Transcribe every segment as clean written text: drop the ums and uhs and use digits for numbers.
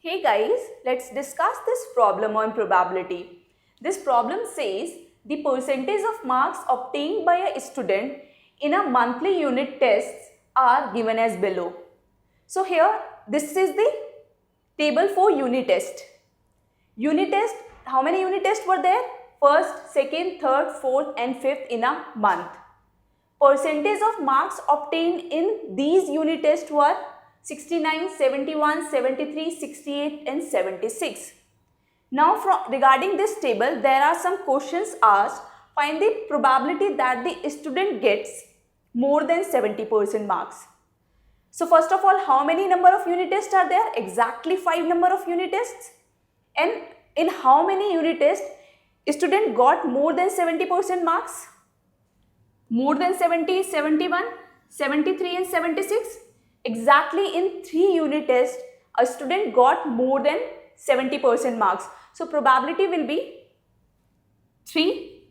Hey guys, let's discuss this problem on probability. This problem says the percentage of marks obtained by a student in a monthly unit tests are given as below. So here this is the table for unit test. Unit test, how many unit tests were there? First, second, third, fourth and fifth in a month. Percentage of marks obtained in these unit tests were 69, 71, 73, 68 and 76. Now regarding this table, there are some questions asked. Find the probability that the student gets more than 70% marks. So first of all, how many number of unit tests are there? Exactly 5 number of unit tests. And in how many unit tests student got more than 70% marks? More than 70, 71, 73 and 76. Exactly in 3 unit tests, a student got more than 70% marks. So probability will be 3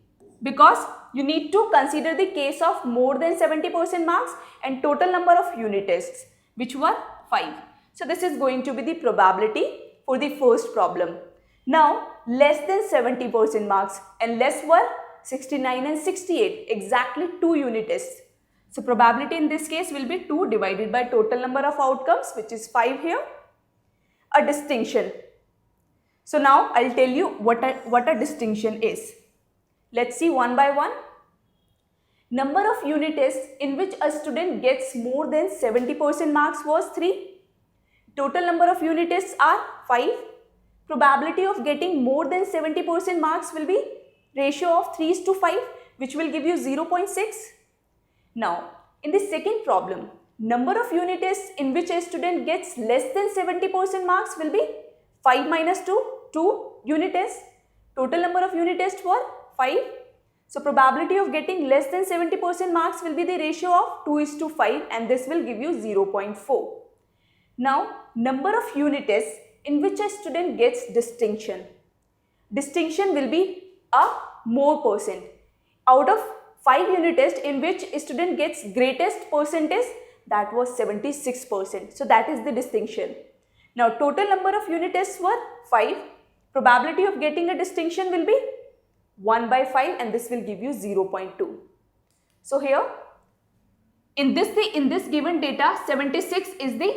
because you need to consider the case of more than 70% marks and total number of unit tests, which were 5. So this is going to be the probability for the first problem. Now less than 70% marks and less were 69 and 68, exactly 2 unit tests. So probability in this case will be 2 divided by total number of outcomes, which is 5 here. A distinction. So now I'll tell you what a distinction is. Let's see one by one. Number of unit tests in which a student gets more than 70% marks was 3. Total number of unit tests are 5. Probability of getting more than 70% marks will be ratio of 3:5, which will give you 0.6. Now, in the second problem, number of unit tests in which a student gets less than 70% marks will be 5 minus 2, 2 unit tests. Total number of unit tests were 5. So, probability of getting less than 70% marks will be the ratio of 2:5 and this will give you 0.4. Now, number of unit tests in which a student gets distinction. Distinction will be a more percent. Out of 5 unit tests in which a student gets greatest percentage, that was 76%. So that is the distinction. Now total number of unit tests were 5. Probability of getting a distinction will be 1 by 5 and this will give you 0.2. So here in this given data 76 is the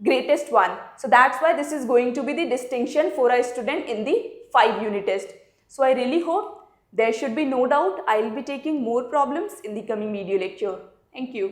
greatest one. So that's why this is going to be the distinction for a student in the 5 unit test. So I really hope there should be no doubt. I will be taking more problems in the coming video lecture. Thank you.